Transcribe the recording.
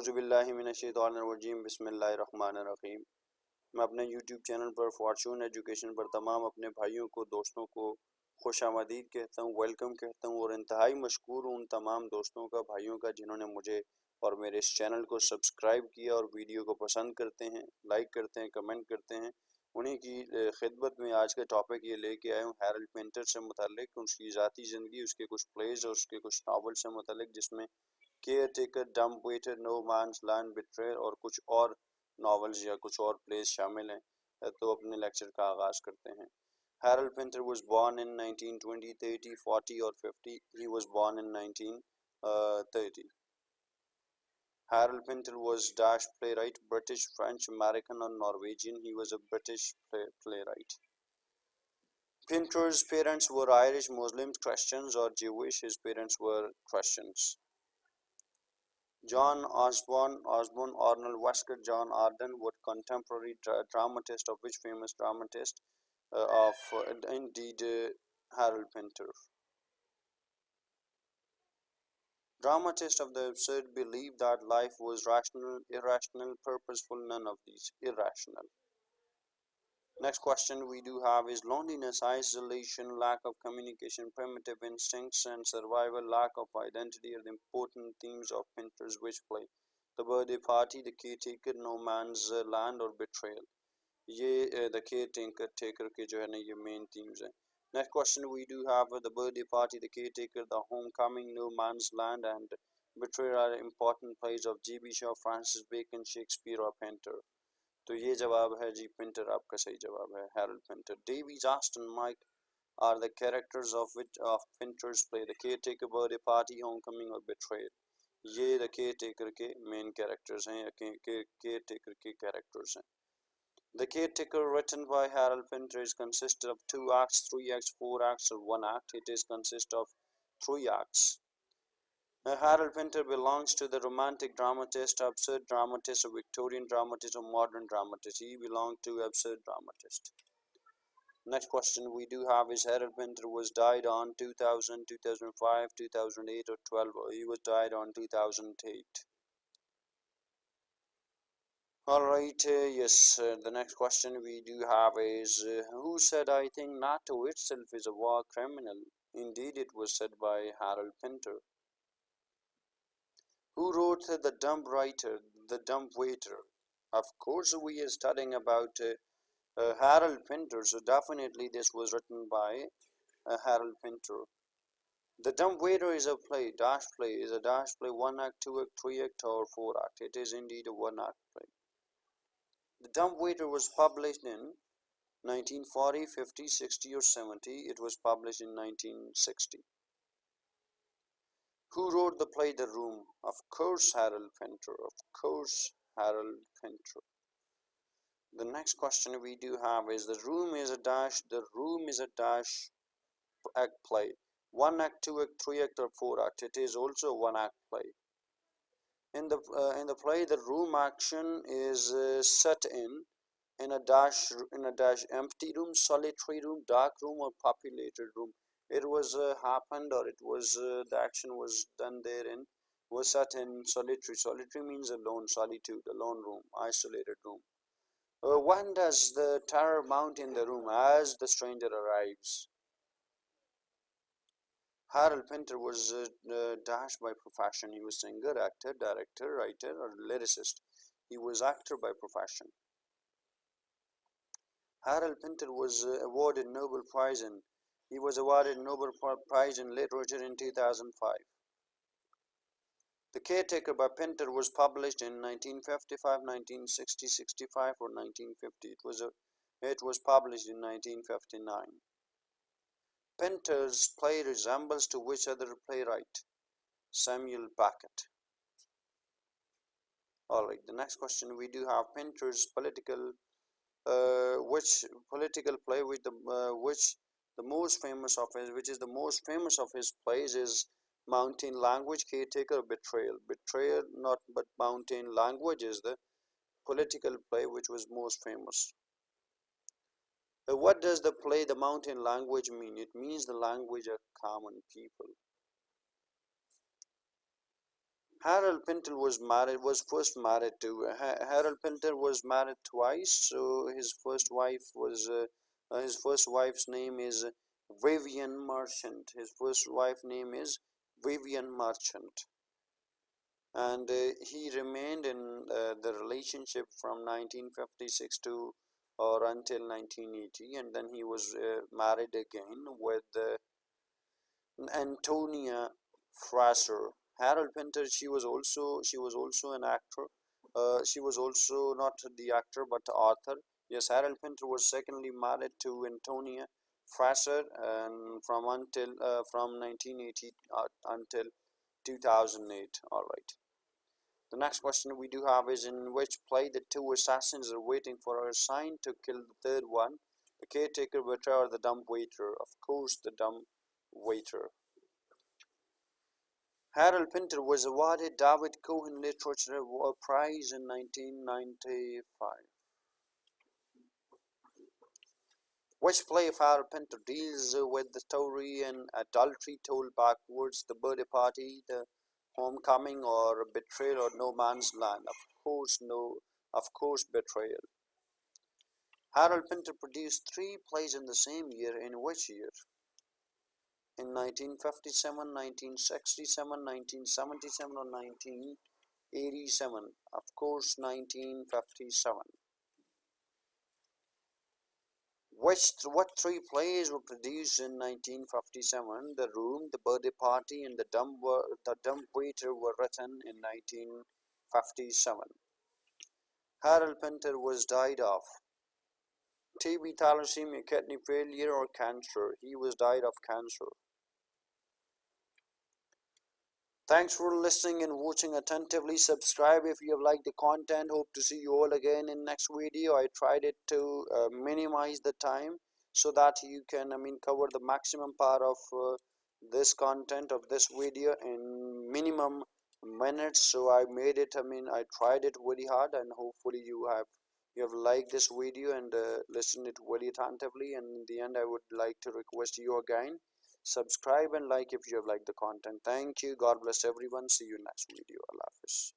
औज़ुबिल्लाहिमिनश्शैतानिर्रजीम बिस्मिल्लाहिर्रहमानिर्रहीम। मैं अपने यूट्यूब चैनल पर फॉर्चून एजुकेशन पर तमाम अपने भाइयों को, दोस्तों को खुशामदीद कहता हूँ, वेलकम कहता हूँ और इंतहाई मशकूर हूँ उन तमाम दोस्तों का, भाइयों का जिन्होंने मुझे और मेरे इस चैनल को सब्सक्राइब किया और वीडियो को पसंद करते हैं, लाइक करते हैं, कमेंट करते हैं। उन्हीं की खिदमत में आज का टॉपिक ये लेके आया हूँ हैरल्ड पिंटर से मुतल्लिक, उसकी ज़ाती ज़िंदगी, उसके कुछ प्लेज और उसके कुछ नावल से मुतल्लिक, जिसमें Caretaker, Dumb Waiter, No Man's Land, Betrayal और कुछ और नॉवेल्स या कुछ और प्लेस शामिल हैं। तो अपने लेक्चर का आगाज़ करते हैं। Harold Pinter was born in 1920, 30, 40 or 50. He was born in 1930. Harold Pinter was Dutch playwright, British, French, American or Norwegian. He was a British playwright. Pinter's parents were Irish, Muslims, Christians or Jewish. His parents were Christians. John Osborne, Arnold Wesker, John Arden, were contemporary dramatist of which famous dramatist Harold Pinter. Dramatists of the absurd believed that life was rational, irrational, purposeful, none of these, irrational. Next question we do have is loneliness, isolation, lack of communication, primitive instincts and survival, lack of identity are the important themes of Pinter's which play. The birthday party, the caretaker, no man's land or betrayal. ये the caretaker के जो है ना ये main themes हैं. Next question we do have the birthday party, the caretaker, the homecoming, no man's land and betrayal are important plays of G.B. Shaw, Francis Bacon, Shakespeare or Pinter. तो ये जवाब है जी पिंटर, आपका सही जवाब है Harold Pinter. Davies, Aston, Mick are the characters of which of Pinter's play. The caretaker, birthday party, homecoming or betrayal. ये the caretaker के main characters हैं या caretaker के characters हैं. The caretaker, written by Harold Pinter, is consisted of 2 acts, 3 acts, 4 acts or 1 act. It is consist of 3 acts. Harold Pinter belongs to the romantic dramatist, absurd dramatist, or Victorian dramatist, or modern dramatist. He belonged to absurd dramatist. Next question we do have is Harold Pinter was died on 2000, 2005, 2008 or 12. He was died on 2008. Alright, yes, the next question we do have is who said I think NATO itself is a war criminal? Indeed, it was said by Harold Pinter. Who wrote The Dumb Writer, The Dumb Waiter? Of course, we are studying about Harold Pinter, so definitely this was written by Harold Pinter. The Dumb Waiter is a play, dash play, is a dash play, 1 act, 2 act, 3 act or 4 act. It is indeed a 1 act play. The Dumb Waiter was published in 1940, 50, 60 or 70. It was published in 1960. Who wrote the play The Room? Of course, Harold Pinter. Of course, Harold Pinter. The next question we do have is The Room is a dash. The Room is a dash act play. 1 act, 2 act, 3 act, or 4 act. It is also a 1 act play. In the play, the room action is set in a dash empty room, solitary room, dark room, or populated room. It was happened, or it was the action was done therein, was set in solitary. Solitary means alone, solitude, alone room, isolated room. When does the terror mount in the room? As the stranger arrives. Harold Pinter was dash by profession. He was singer, actor, director, writer, or lyricist. He was actor by profession. Harold Pinter was awarded Nobel Prize in. He was awarded Nobel Prize in Literature in 2005. The Caretaker by Pinter was published in 1955, 1960, 65, or 1950. It was published in 1959. Pinter's play resembles to which other playwright? Samuel Beckett. Alright, the next question we do have Pinter's political which political play which the most famous of his plays is Mountain Language, Caretaker, or Betrayal. Betrayal, not but Mountain Language is the political play which was most famous. What does the play The Mountain Language mean? It means the language of common people. Harold Pinter was first married to Harold Pinter was married twice. So his first wife's name is Vivian Merchant. His first wife name is Vivian Merchant, and he remained in the relationship from 1956 to or until 1980, and then he was married again with Antonia Fraser. Harold Pinter, she was also an actor. She was also not the actor but the author. Yes, Harold Pinter was secondly married to Antonia Fraser, and from 1980 until 2008. All right. The next question we do have is, in which play the two assassins are waiting for a sign to kill the third one, the caretaker waiter or the dumb waiter? Of course, the dumb waiter. Harold Pinter was awarded David Cohen Literature Prize in 1995. Which play of Harold Pinter deals with the story and adultery told backwards, the birthday party, the homecoming, or betrayal, or no man's land? Of course, betrayal. Harold Pinter produced three plays in the same year. In which year? In 1957, 1967, 1977, or 1987? Of course, 1957. What three plays were produced in 1957? The Room, The Birthday Party, and The Dumb Waiter were written in 1957. Harold Pinter was died of TB, thalassemia, kidney failure, or cancer. He was died of cancer. Thanks for listening and watching attentively. Subscribe if you have liked the content. Hope to see you all again in next video. I tried it to minimize the time so that you can cover the maximum part of this content of this video in minimum minutes. So I made it, I tried it very hard, and hopefully you have liked this video and listened it very attentively. And in the end, I would like to request you again, subscribe and like if you have liked the content. Thank you. God bless everyone. See you next video. Allah Hafiz.